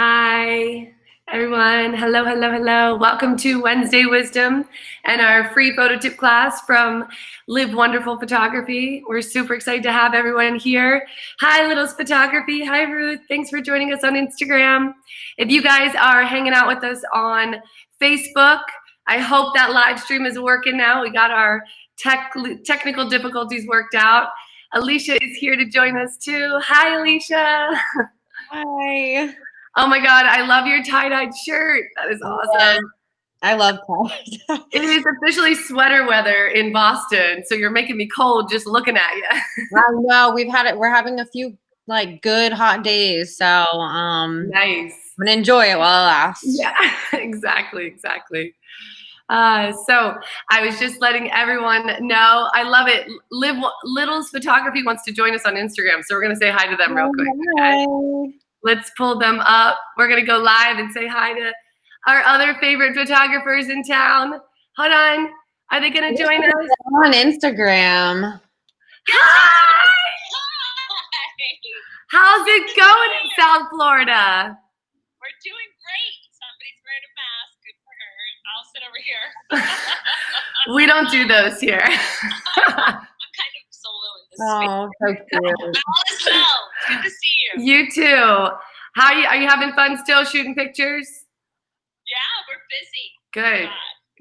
Hi, everyone. Hello, hello, hello. Welcome to Wednesday Wisdom and our free photo tip class from Live Wonderful Photography. We're super excited to have everyone here. Hi, Littles Photography. Hi, Ruth. Thanks for joining us on Instagram. If you guys are hanging out with us on Facebook, I hope that live stream is working now. We got our technical difficulties worked out. Alicia is here to join us too. Hi, Alicia. Hi. Oh my God, I love your tie-dyed shirt. That is awesome. I love tie. It is officially sweater weather in Boston, so you're making me cold just looking at you. I know we're having a few good hot days, so Nice. I'm gonna enjoy it while it lasts. Yeah, exactly. So I was just letting everyone know. I love it. Little's Photography wants to join us on Instagram, so we're gonna say hi to them real quick. Hi. Okay? Let's pull them up. We're gonna go live and say hi to our other favorite photographers in town. Hold on. Are they gonna join us? On Instagram. Hi! How's it going in South Florida? We're doing great. Somebody's wearing a mask. Good for her. I'll sit over here. We don't do those here. I'm kind of solo in this space. Oh, so cute. All is well. Good to see you. You too. Are you having fun still shooting pictures? Yeah, we're busy. Good.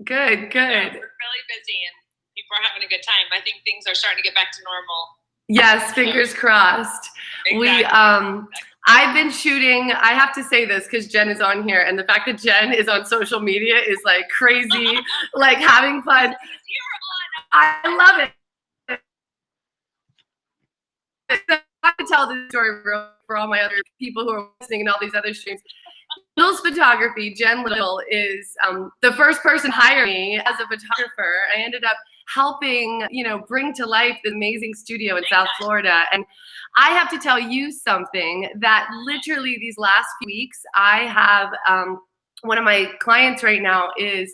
Good. Yeah, we're really busy and people are having a good time. I think things are starting to get back to normal. Yes, fingers crossed. Exactly. I've been shooting, I have to say this because Jen is on here, and the fact that Jen is on social media is like crazy, like having fun. I love it. So I have to tell this story for all my other people who are listening and all these other streams. Little's Photography, Jen Little, is the first person hired me as a photographer. I ended up helping, bring to life the amazing studio in South Florida. And I have to tell you something that literally these last few weeks, I have one of my clients right now is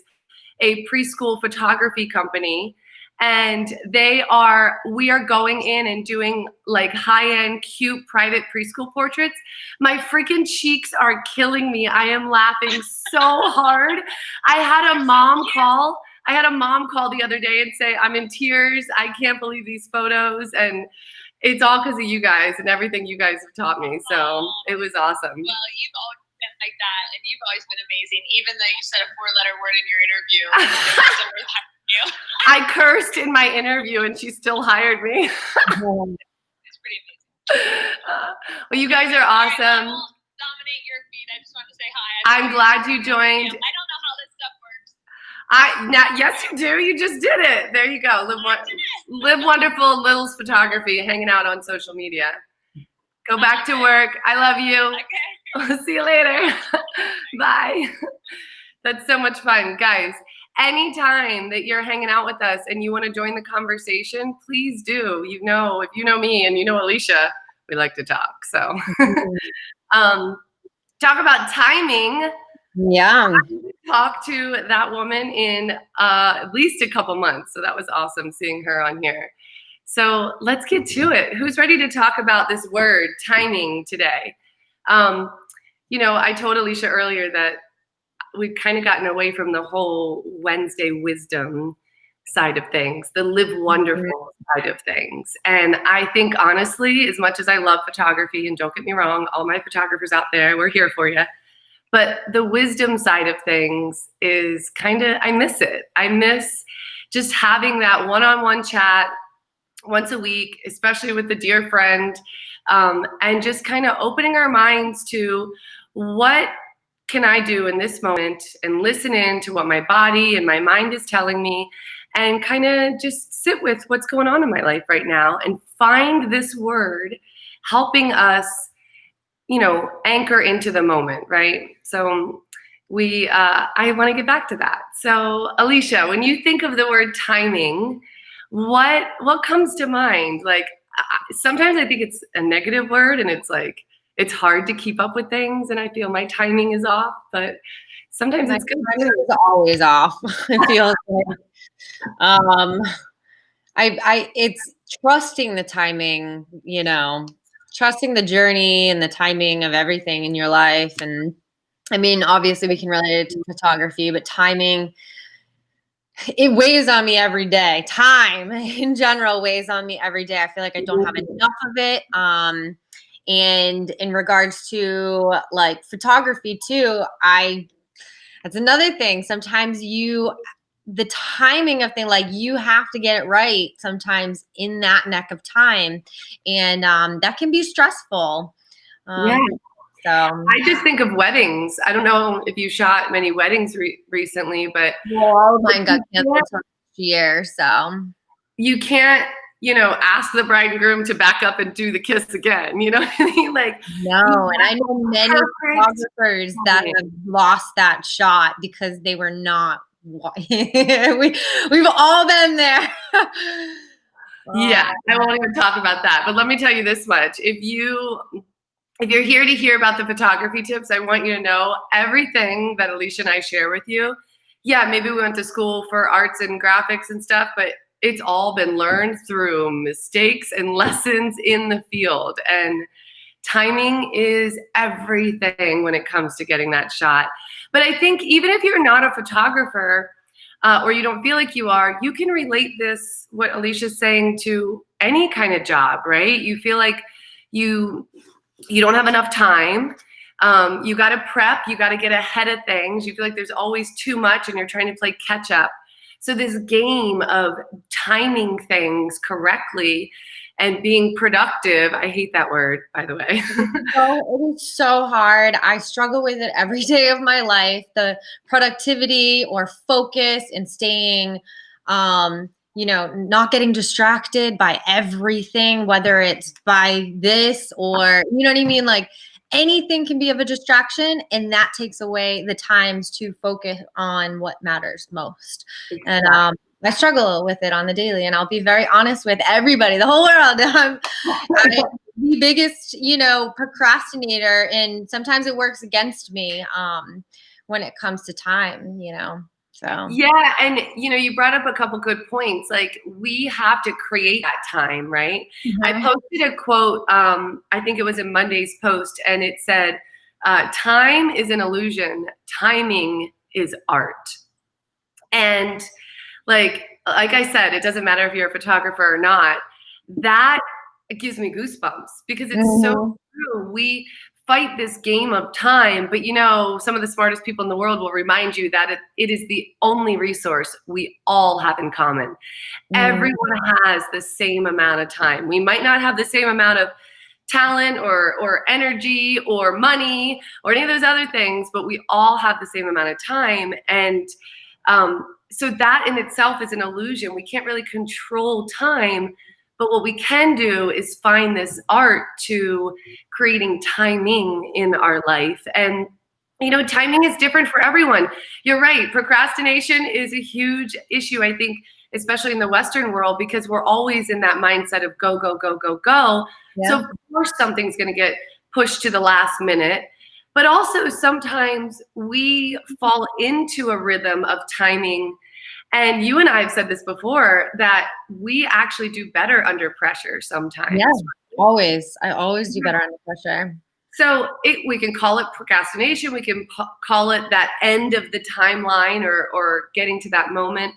a preschool photography company. And we are going in and doing like high-end, cute, private preschool portraits. My freaking cheeks are killing me. I am laughing so hard. I had a mom call the other day and say, I'm in tears. I can't believe these photos. And it's all because of you guys and everything you guys have taught me. So it was awesome. Well, you've always been like that. And you've always been amazing. Even though you said a 4-letter word in your interview. I cursed in my interview and she still hired me. It's pretty amazing. Well, you guys are awesome. I will dominate your feed. I just want to say hi. I'm glad you joined. I don't know how this stuff works. Yes, you do. You just did it. There you go. Live Wonderful Little's Photography, hanging out on social media. Go back to work. I love you. Okay. See you later. Bye. That's so much fun. Guys, anytime that you're hanging out with us and you want to join the conversation, please do. If you know me and you know Alicia, we like to talk. So talk about timing. Yeah. I talked to that woman in at least a couple months. So that was awesome seeing her on here. So let's get to it. Who's ready to talk about this word, timing, today? I told Alicia earlier that we've kind of gotten away from the whole Wednesday wisdom side of things, the live wonderful side of things. And I think honestly, as much as I love photography, and don't get me wrong, all my photographers out there, we're here for you. But the wisdom side of things is I miss it. I miss just having that one-on-one chat once a week, especially with a dear friend, and just kind of opening our minds to what can I do in this moment and listen in to what my body and my mind is telling me and kind of just sit with what's going on in my life right now and find this word helping us, anchor into the moment, right? So I want to get back to that. So Alicia, when you think of the word timing, what comes to mind? Like sometimes I think it's a negative word and it's like, it's hard to keep up with things and I feel my timing is off, but sometimes it's good. My timing is always off. It feels like it's trusting the timing, trusting the journey and the timing of everything in your life. And I mean, obviously we can relate it to photography, but timing, it weighs on me every day. Time in general weighs on me every day. I feel like I don't have enough of it. And in regards to like photography too, that's another thing. Sometimes the timing of thing, like you have to get it right sometimes in that neck of time. And that can be stressful. Yeah. So I just think of weddings. I don't know if you shot many weddings recently, but all of mine got canceled last year. So you can't, ask the bride and groom to back up and do the kiss again. You know what I mean? Like, no, and I know many photographers that have lost that shot because they were not. We've all been there. Yeah, I won't even talk about that. But let me tell you this much: if you're here to hear about the photography tips, I want you to know everything that Alicia and I share with you. Yeah, maybe we went to school for arts and graphics and stuff, but it's all been learned through mistakes and lessons in the field. And timing is everything when it comes to getting that shot. But I think even if you're not a photographer or you don't feel like you are, you can relate this, what Alicia's saying, to any kind of job, right? You feel like you don't have enough time. You got to prep. You got to get ahead of things. You feel like there's always too much and you're trying to play catch up. So this game of timing things correctly and being productive, I hate that word, by the way. It is so hard. I struggle with it every day of my life. The productivity or focus and staying, not getting distracted by everything, whether it's by this or, you know what I mean? Like anything can be of a distraction, and that takes away the times to focus on what matters most. Exactly. And I struggle with it on the daily, and I'll be very honest with everybody, the whole world. I'm the biggest, procrastinator, and sometimes it works against me when it comes to time, So yeah, and you brought up a couple good points. Like we have to create that time, right? Mm-hmm. I posted a quote, I think it was in Monday's post, and it said, time is an illusion, timing is art. And like I said, it doesn't matter if you're a photographer or not. That gives me goosebumps because it's so true. We fight this game of time, but some of the smartest people in the world will remind you that it is the only resource we all have in common. Everyone has the same amount of time. We might not have the same amount of talent or energy or money or any of those other things, but we all have the same amount of time. And so that in itself is an illusion. We can't really control time, but what we can do is find this art to creating timing in our life. And, timing is different for everyone. You're right. Procrastination is a huge issue, I think, especially in the Western world, because we're always in that mindset of go, go, go, go, go. Yeah. So of course something's going to get pushed to the last minute. But also sometimes we fall into a rhythm of timing. And you and I have said this before, that we actually do better under pressure sometimes. Yeah, always. I always do better under pressure. So we can call it procrastination. We can call it that end of the timeline or getting to that moment.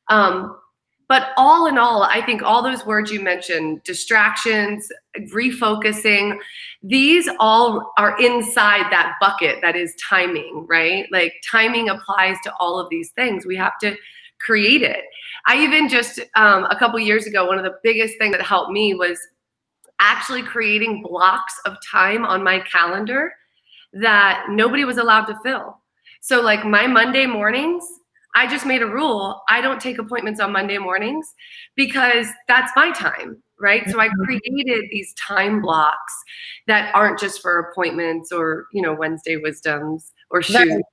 But all in all, I think all those words you mentioned, distractions, refocusing, these all are inside that bucket that is timing, right? Like timing applies to all of these things. We have to create it. I even just a couple years ago, one of the biggest things that helped me was actually creating blocks of time on my calendar that nobody was allowed to fill. So like my Monday mornings, I just made a rule. I don't take appointments on Monday mornings because that's my time, right? So I created these time blocks that aren't just for appointments or, Wednesday wisdoms or shoes.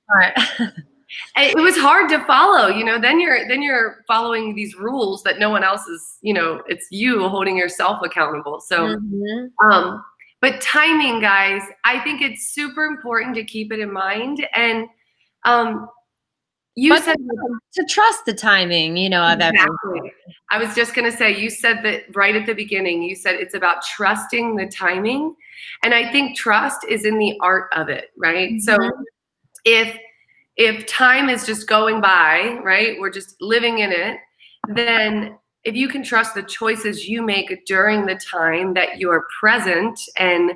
It was hard to follow, then you're following these rules that no one else is, it's you holding yourself accountable. So, but timing, guys, I think it's super important to keep it in mind. And You said to trust the timing, you know, of everything. exactly. I was just going to say, you said that right at the beginning. You said it's about trusting the timing. And I think trust is in the art of it, right? So if time is just going by, right, we're just living in it, then if you can trust the choices you make during the time that you're present and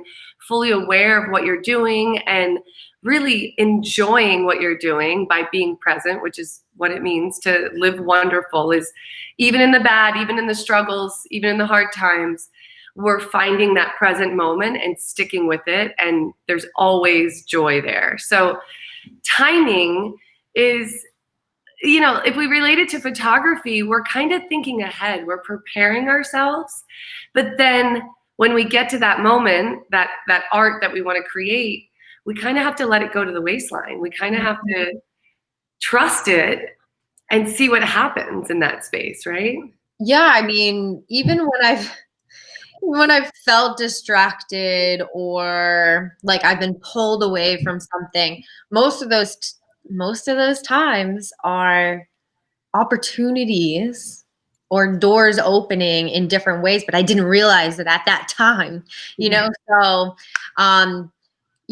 fully aware of what you're doing and really enjoying what you're doing by being present, which is what it means to live wonderful, is even in the bad, even in the struggles, even in the hard times, we're finding that present moment and sticking with it, and there's always joy there. So timing is, you know, if we relate it to photography, we're kind of thinking ahead, we're preparing ourselves. But then when we get to that moment, that art that we want to create, we kind of have to let it go to the waistline. We kind of have to trust it and see what happens in that space, right? Yeah, I mean, even when I've felt distracted or like I've been pulled away from something, most of those times are opportunities or doors opening in different ways, but I didn't realize it at that time, you know? So,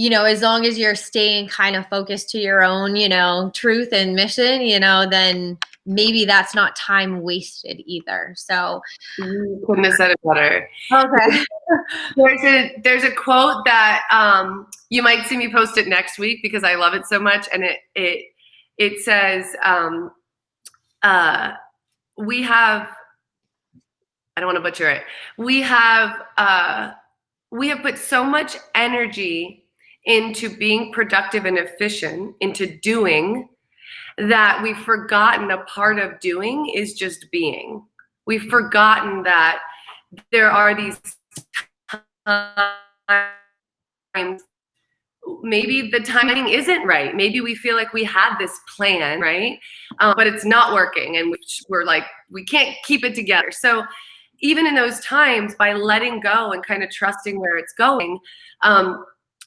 you know, as long as you're staying kind of focused to your own, you know, truth and mission, you know, then maybe that's not time wasted either. So You couldn't have said it better. okay. There's a quote that you might see me post it next week because I love it so much, and it says we have, I don't want to butcher it. We have put so much energy into being productive and efficient, into doing, that we've forgotten a part of doing is just being. We've forgotten that there are these times, maybe the timing isn't right. Maybe we feel like we had this plan, right? But it's not working, and we're like, we can't keep it together. So even in those times, by letting go and kind of trusting where it's going,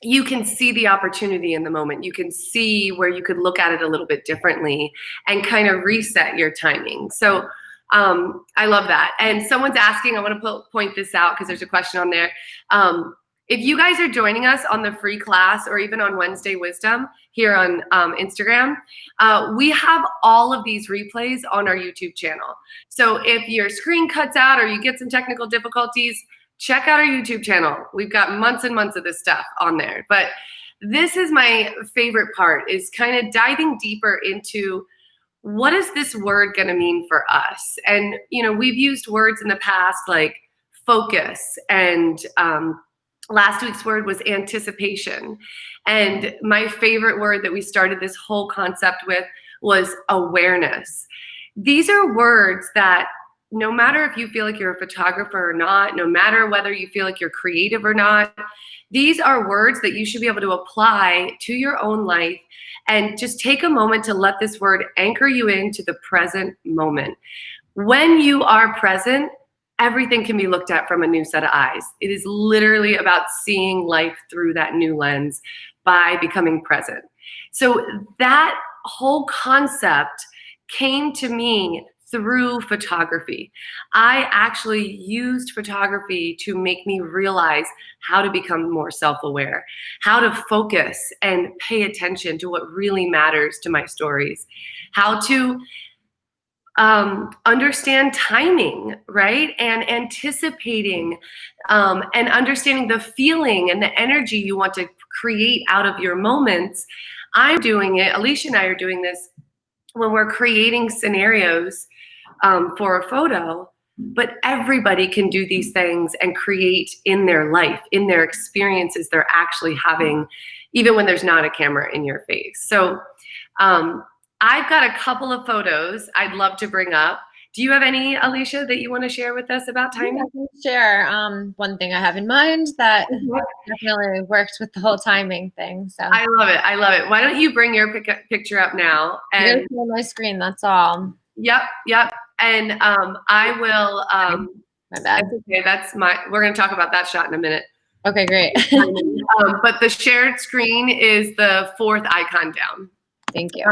you can see the opportunity in the moment. You can see where you could look at it a little bit differently and kind of reset your timing. So I love that. And someone's asking, I want to point this out because there's a question on there. If you guys are joining us on the free class or even on Wednesday Wisdom here on Instagram, we have all of these replays on our YouTube channel. So if your screen cuts out or you get some technical difficulties, check out our YouTube channel. We've got months and months of this stuff on there. But this is my favorite part, is kind of diving deeper into what is this word going to mean for us? And, you know, we've used words in the past like focus, and last week's word was anticipation. And my favorite word that we started this whole concept with was awareness. These are words that no matter if you feel like you're a photographer or not, no matter whether you feel like you're creative or not, these are words that you should be able to apply to your own life and just take a moment to let this word anchor you into the present moment. When you are present, everything can be looked at from a new set of eyes. It is literally about seeing life through that new lens by becoming present. So that whole concept came to me through photography. I actually used photography to make me realize how to become more self-aware, how to focus and pay attention to what really matters to my stories, how to understand timing, right? And anticipating and understanding the feeling and the energy you want to create out of your moments. I'm doing it, Alicia and I are doing this when we're creating scenarios for a photo, but everybody can do these things and create in their life, in their experiences they're actually having, even when there's not a camera in your face. So I've got a couple of photos I'd love to bring up. Do you have any, Alicia, that you want to share with us about timing? Yeah, I can share one thing I have in mind that definitely works with the whole timing thing. So I love it. I love it. Why don't you bring your picture up now? And on my screen, that's all. Yep. And I will. My bad. That's okay. That's we're going to talk about that shot in a minute. Okay, great. But the shared screen is the fourth icon down. Thank you.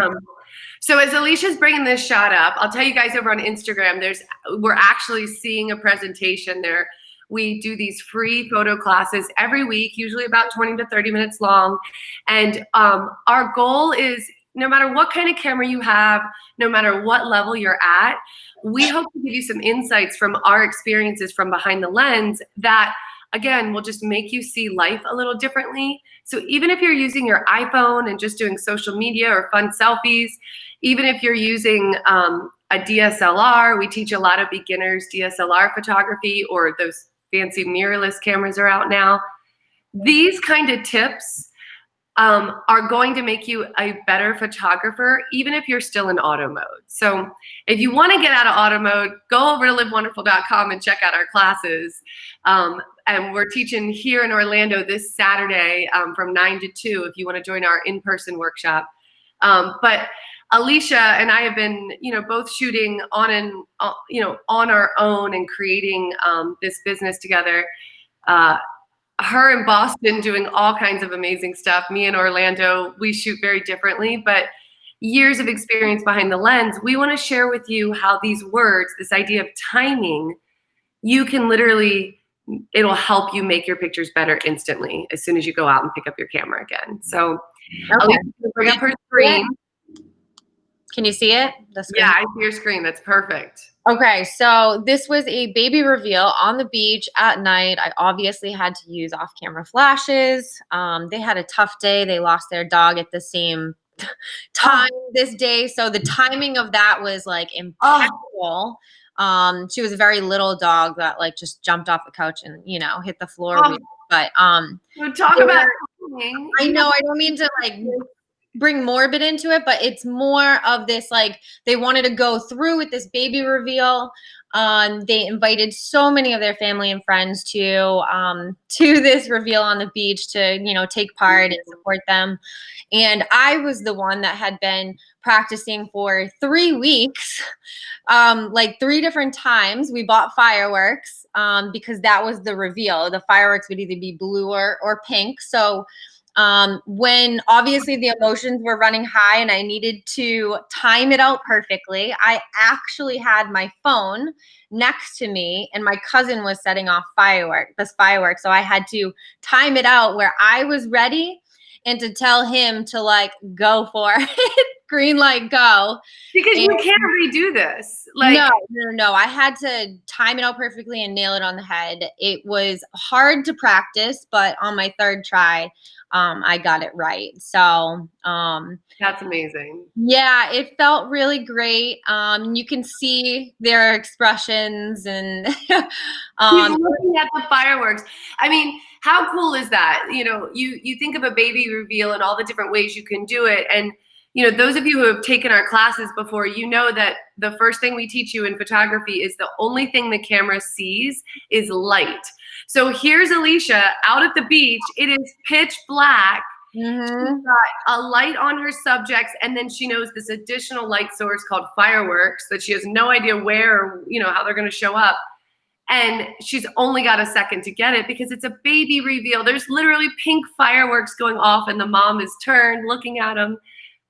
So as Alicia's bringing this shot up, I'll tell you guys over on Instagram, we're actually seeing a presentation there. We do these free photo classes every week, usually about 20 to 30 minutes long. And our goal is, no matter what kind of camera you have, no matter what level you're at, we hope to give you some insights from our experiences from behind the lens that, again, will just make you see life a little differently. So even if you're using your iPhone and just doing social media or fun selfies, even if you're using a DSLR, we teach a lot of beginners DSLR photography, or those fancy mirrorless cameras are out now. These kind of tips are going to make you a better photographer, even if you're still in auto mode. So if you want to get out of auto mode, go over to livewonderful.com and check out our classes. And we're teaching here in Orlando this Saturday from 9 to 2 if you want to join our in-person workshop. But Alicia and I have been, both shooting on our own and creating this business together. Her in Boston doing all kinds of amazing stuff. Me in Orlando, we shoot very differently, but years of experience behind the lens. We want to share with you how these words, this idea of timing, you can literally, it'll help you make your pictures better instantly as soon as you go out and pick up your camera again. So Alicia, bring up her screen. Can you see it? The screen? Yeah, I see your screen. That's perfect. Okay, so this was a baby reveal on the beach at night. I obviously had to use off-camera flashes. They had a tough day. They lost their dog at the same time this day. So the timing of that was like impeccable. She was a very little dog that like just jumped off the couch and, hit the floor. But so talk about I know I don't mean to like bring morbid into it, but it's more of this, like, they wanted to go through with this baby reveal. They invited so many of their family and friends to this reveal on the beach to, take part and support them. And I was the one that had been practicing for 3 weeks, like 3 different times. We bought fireworks because that was the reveal. The fireworks would either be blue or pink. So when obviously the emotions were running high and I needed to time it out perfectly, I actually had my phone next to me and my cousin was setting off this firework. So I had to time it out where I was ready and to tell him to like go for it. Green light, go. Because you can't redo this. No. I had to time it out perfectly and nail it on the head. It was hard to practice, but on my 3rd try, I got it right. So that's amazing. Yeah, it felt really great. You can see their expressions and He's looking at the fireworks. I mean, how cool is that? You think of a baby reveal and all the different ways you can do it. And those of you who have taken our classes before, that the first thing we teach you in photography is the only thing the camera sees is light. So here's Alicia out at the beach. It is pitch black. Mm-hmm. She's got a light on her subjects, and then she knows this additional light source called fireworks that she has no idea where or how they're going to show up. And she's only got a second to get it because it's a baby reveal. There's literally pink fireworks going off, and the mom is turned looking at them.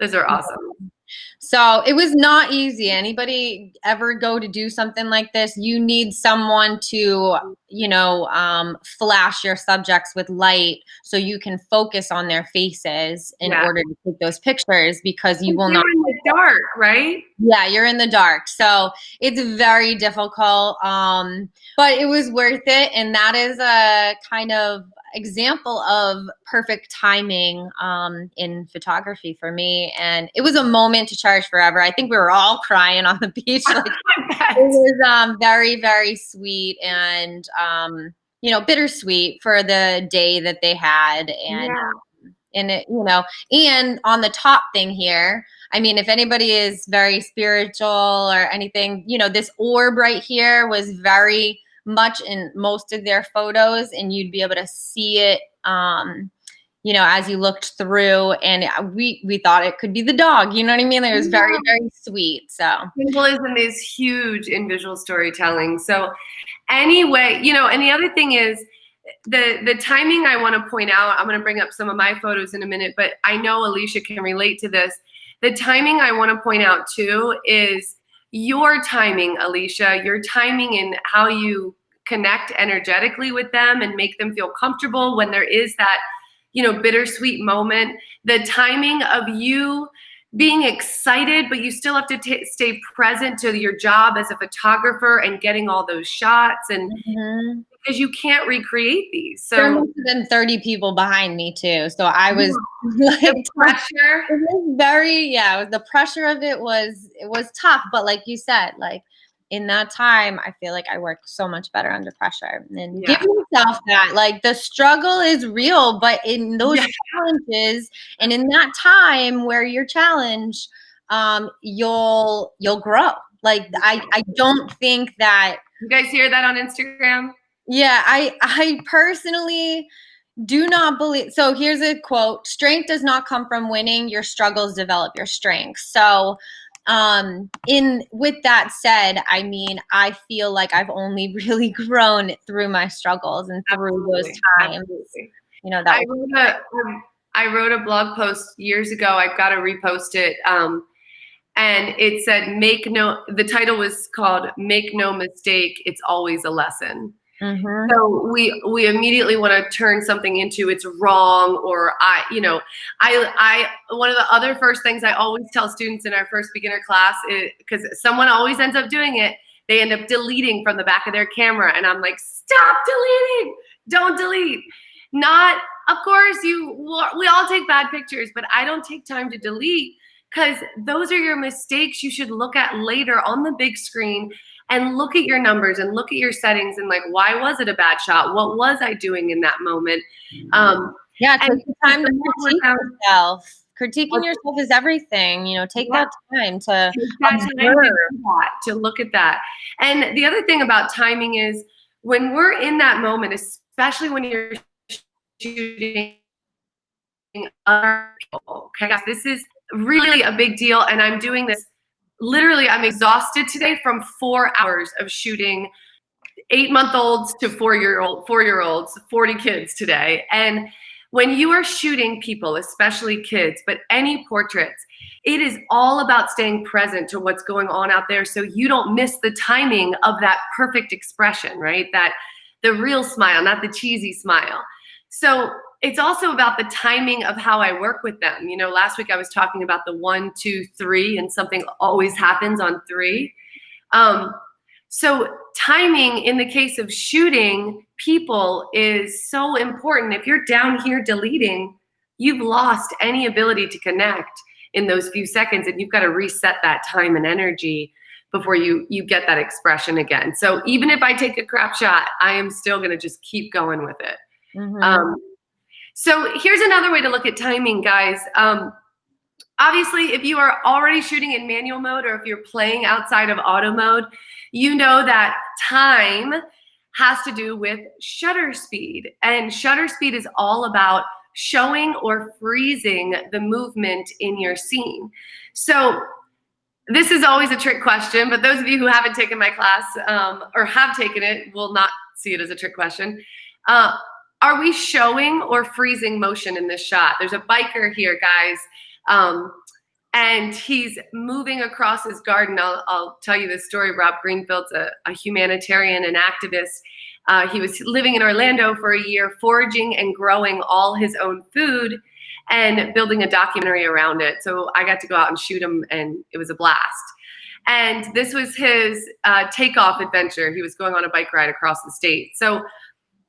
Those are awesome. So it was not easy. Anybody ever go to do something like this, you need someone to, flash your subjects with light so you can focus on their faces in order to take those pictures, because you will not. You're in the dark, right? Yeah, you're in the dark. So it's very difficult, but it was worth it. And that is a kind of example of perfect timing in photography for me. And it was a moment to cherish forever. I think we were all crying on the beach. Like, it was very, very sweet and, bittersweet for the day that they had. And, and it, and on the top thing here, I mean, if anybody is very spiritual or anything, this orb right here was very much in most of their photos, and you'd be able to see it, as you looked through, and we thought it could be the dog, you know what I mean? It was very, very sweet. So symbolism is huge in visual storytelling. So anyway, and the other thing is the timing I want to point out. I'm going to bring up some of my photos in a minute, but I know Alicia can relate to this. The timing I want to point out too is your timing, Alicia, your timing in how you connect energetically with them and make them feel comfortable when there is that, bittersweet moment. The timing of you being excited, but you still have to stay present to your job as a photographer and getting all those shots, and because you can't recreate these. So there must have been 30 people behind me too. So I was like, the pressure. It was the pressure of it was tough. But like you said, like in that time, I feel like I worked so much better under pressure. And give yourself that, like, the struggle is real, but in those challenges and in that time where you're challenged, you'll grow. Like I don't think that. You guys hear that on Instagram? Yeah, I personally do not believe. So here's a quote: strength does not come from winning, your struggles develop your strength. So with that said, I mean, I feel like I've only really grown through my struggles and through those times. Absolutely. That I wrote a blog post years ago. I've got to repost it. And it said, the title was called "Make No Mistake, It's Always a Lesson." So we immediately want to turn something into it's wrong, or one of the other first things I always tell students in our first beginner class is, because someone always ends up doing it, they end up deleting from the back of their camera, and I'm like, stop deleting, don't delete. Not, of course, we all take bad pictures, but I don't take time to delete, because those are your mistakes you should look at later on the big screen and look at your numbers and look at your settings and like, why was it a bad shot? What was I doing in that moment? Take the time to critique yourself. Critiquing yourself is everything. Take that time to look at that. And the other thing about timing is when we're in that moment, especially when you're shooting other people, okay, guys, this is really a big deal. And I'm doing this. Literally, I'm exhausted today from 4 hours of shooting 8-month-olds to 4-year-olds, 40 kids today. And when you are shooting people, especially kids, but any portraits, it is all about staying present to what's going on out there so you don't miss the timing of that perfect expression, right? That the real smile, not the cheesy smile. So it's also about the timing of how I work with them. Last week I was talking about the 1, 2, 3, and something always happens on 3. So timing in the case of shooting people is so important. If you're down here deleting, you've lost any ability to connect in those few seconds, and you've got to reset that time and energy before you get that expression again. So even if I take a crap shot, I am still going to just keep going with it. So here's another way to look at timing, guys. Obviously, if you are already shooting in manual mode, or if you're playing outside of auto mode, you know that time has to do with shutter speed. And shutter speed is all about showing or freezing the movement in your scene. So this is always a trick question, but those of you who haven't taken my class or have taken it will not see it as a trick question. Are we showing or freezing motion in this shot? There's a biker here, guys, and he's moving across his garden. I'll tell you this story. Rob Greenfield's a humanitarian and activist. He was living in Orlando for a year, foraging and growing all his own food and building a documentary around it. So I got to go out and shoot him, and it was a blast. And this was his takeoff adventure. He was going on a bike ride across the state. So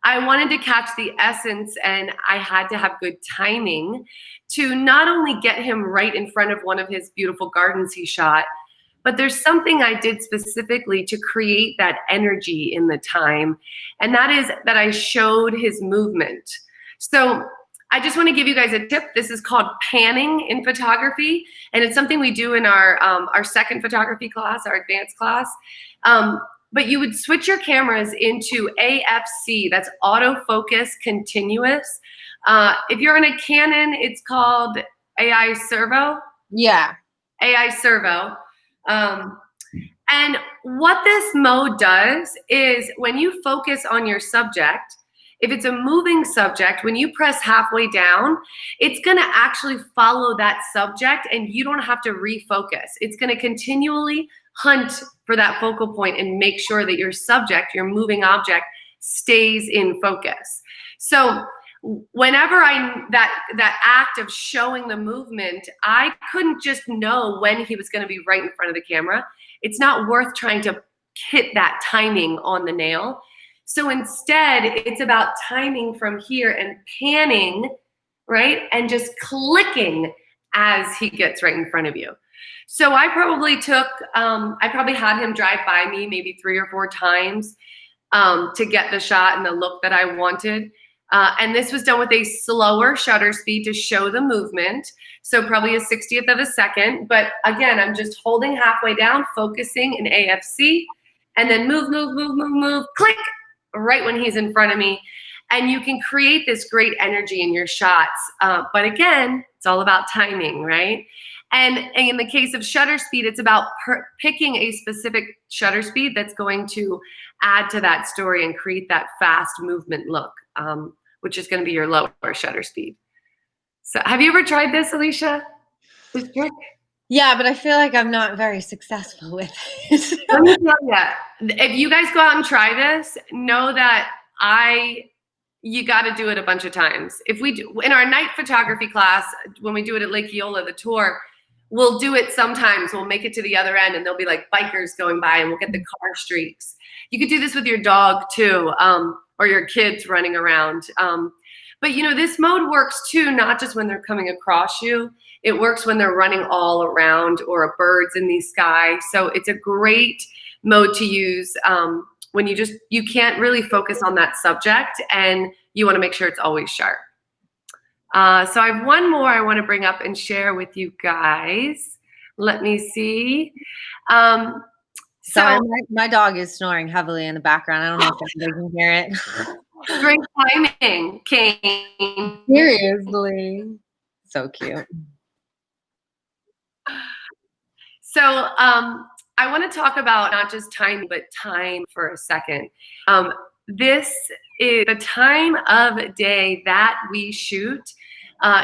I wanted to catch the essence, and I had to have good timing to not only get him right in front of one of his beautiful gardens he shot, but there's something I did specifically to create that energy in the time, and that is that I showed his movement. So I just want to give you guys a tip. This is called panning in photography, and it's something we do in our second photography class, our advanced class. But you would switch your cameras into AFC, that's autofocus continuous. If you're in a Canon, it's called AI Servo. Yeah. AI Servo. And what this mode does is when you focus on your subject, If it's a moving subject, when you press halfway down, it's going to actually follow that subject and you don't have to refocus. It's going to continually hunt for that focal point and make sure that your subject, your moving object, stays in focus. So whenever that act of showing the movement, I couldn't just know when he was going to be right in front of the camera. It's not worth trying to hit that timing on the nail. So instead, it's about timing from here and panning, right? And just clicking as he gets right in front of you. So I probably had him drive by me maybe 3 or 4 times to get the shot and the look that I wanted. And this was done with a slower shutter speed to show the movement. So probably a 60th of a second. But again, I'm just holding halfway down, focusing in AFC, and then move, click, right when he's in front of me. And you can create this great energy in your shots. But again, it's all about timing, right? And in the case of shutter speed, it's about picking a specific shutter speed that's going to add to that story and create that fast movement look, which is going to be your lower shutter speed. So have you ever tried this, Alicia? This trick? Yeah, but I feel like I'm not very successful with it. Let me tell you, if you guys go out and try this, know that you got to do it a bunch of times. If we do in our night photography class, when we do it at Lake Eola, the tour, we'll do it sometimes. We'll make it to the other end and there'll be like bikers going by and we'll get the car streaks. You could do this with your dog too, or your kids running around. But you know, this mode works too, not just when they're coming across you. It works when they're running all around or a bird's in the sky. So it's a great mode to use when you can't really focus on that subject and you want to make sure it's always sharp. So I have one more I want to bring up and share with you guys. Let me see. Sorry, my dog is snoring heavily in the background. I don't know if anybody can hear it. Great timing, Kane. Seriously. So cute. So I want to talk about not just time, but time for a second. This is the time of day that we shoot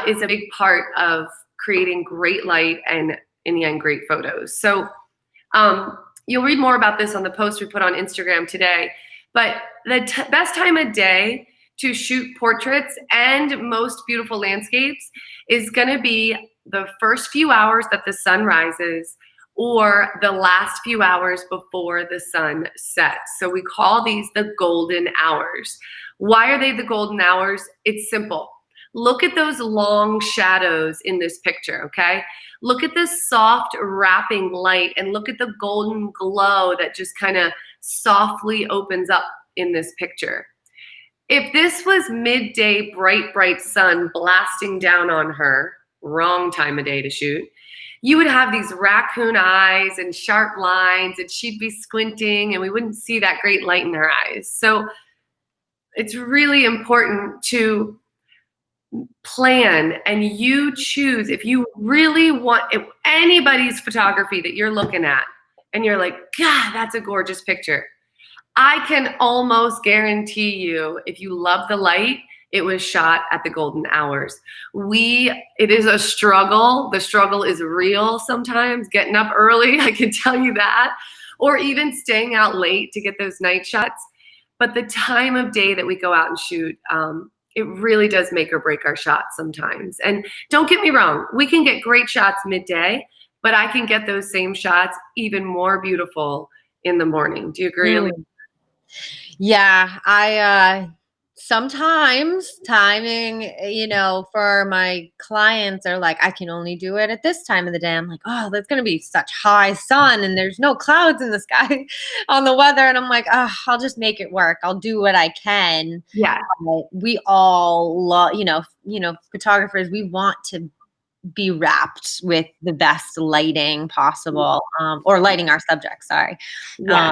is a big part of creating great light and, in the end, great photos. So you'll read more about this on the post we put on Instagram today. But the best time of day to shoot portraits and most beautiful landscapes is going to be the first few hours that the sun rises or the last few hours before the sun sets. So we call these the golden hours. Why are they the golden hours? It's simple. Look at those long shadows in this picture, okay? Look at this soft wrapping light and look at the golden glow that just kind of softly opens up in this picture. If this was midday, bright sun blasting down on her, wrong time of day to shoot, you would have these raccoon eyes and sharp lines and she'd be squinting and we wouldn't see that great light in her eyes. So it's really important to plan and you choose if you really want anybody's photography that you're looking at and you're like, God, that's a gorgeous picture. I can almost guarantee you if you love the light, it was shot at the golden hours. It is a struggle. The struggle is real sometimes, getting up early, I can tell you that, or even staying out late to get those night shots. But the time of day that we go out and shoot, it really does make or break our shots sometimes. And don't get me wrong, we can get great shots midday, but I can get those same shots even more beautiful in the morning. Do you agree? Yeah, I sometimes timing, for my clients are like, I can only do it at this time of the day. I'm like, oh, that's going to be such high sun and there's no clouds in the sky on the weather. And I'm like, oh, I'll just make it work. I'll do what I can. Yeah. We all love, photographers, we want to be wrapped with the best lighting possible, or lighting our subjects, sorry. Yeah.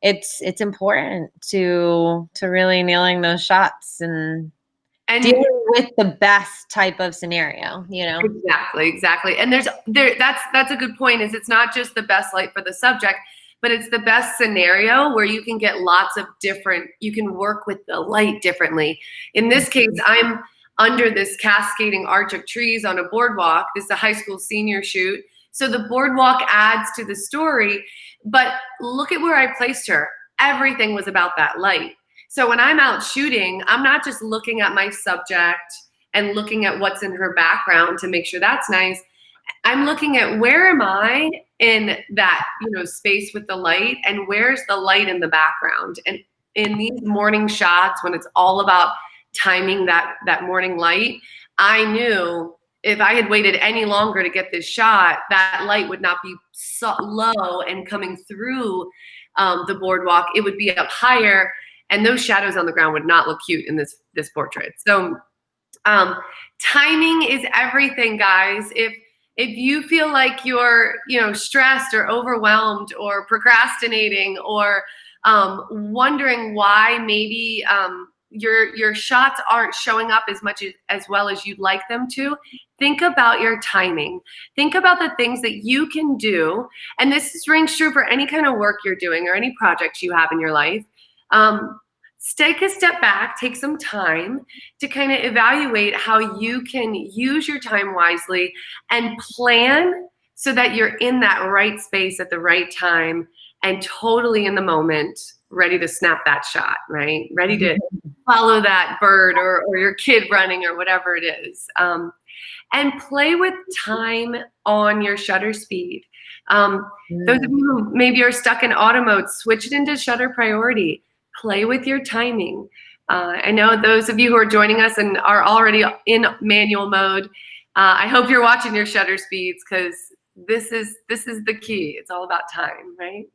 It's important to really nailing those shots and dealing with the best type of scenario, Exactly. And that's a good point, is it's not just the best light for the subject, but it's the best scenario where you can get lots of different, you can work with the light differently. In this case, I'm under this cascading arch of trees on a boardwalk. This is a high school senior shoot. So the boardwalk adds to the story, but look at where I placed her. Everything was about that light. So when I'm out shooting, I'm not just looking at my subject and looking at what's in her background to make sure that's nice. I'm looking at where am I in that, space with the light, and where's the light in the background. And in these morning shots, when it's all about timing that morning light, I knew if I had waited any longer to get this shot, that light would not be so low and coming through the boardwalk. It would be up higher, and those shadows on the ground would not look cute in this portrait. So timing is everything, guys. If you feel like you're, stressed or overwhelmed or procrastinating or wondering why maybe your shots aren't showing up as well as you'd like them to, think about your timing. Think about the things that you can do, and this rings true for any kind of work you're doing or any projects you have in your life. Take a step back, take some time to kind of evaluate how you can use your time wisely and plan so that you're in that right space at the right time and totally in the moment, ready to snap that shot, right? Ready to follow that bird or your kid running or whatever it is. And play with time on your shutter speed. Those of you who maybe are stuck in auto mode, switch it into shutter priority. Play with your timing. I know those of you who are joining us and are already in manual mode, I hope you're watching your shutter speeds, because this is the key. It's all about time, right?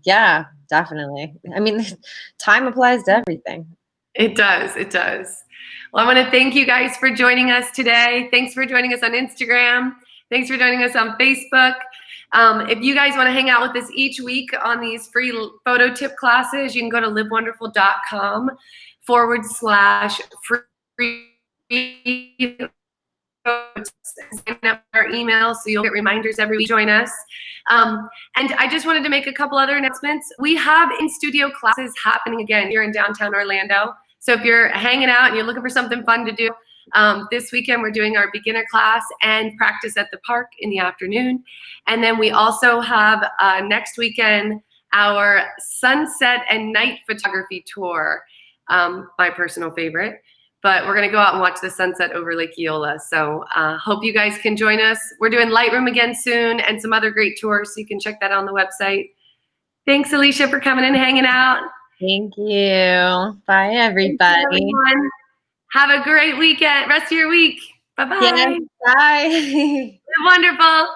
Yeah, definitely. I mean, time applies to everything. It does. It does. Well, I want to thank you guys for joining us today. Thanks for joining us on Instagram. Thanks for joining us on Facebook. If you guys want to hang out with us each week on these free photo tip classes, you can go to livewonderful.com/free. Sign up for our email so you'll get reminders every week. Join us. And I just wanted to make a couple other announcements. We have in-studio classes happening again here in downtown Orlando. So if you're hanging out and you're looking for something fun to do, this weekend we're doing our beginner class and practice at the park in the afternoon. And then we also have next weekend our sunset and night photography tour, my personal favorite. But we're going to go out and watch the sunset over Lake Eola. So hope you guys can join us. We're doing Lightroom again soon and some other great tours, so you can check that on the website. Thanks, Alicia, for coming and hanging out. Thank you. Bye, everybody. Everyone. Have a great weekend, rest of your week. Bye-bye. Yes, bye. Wonderful.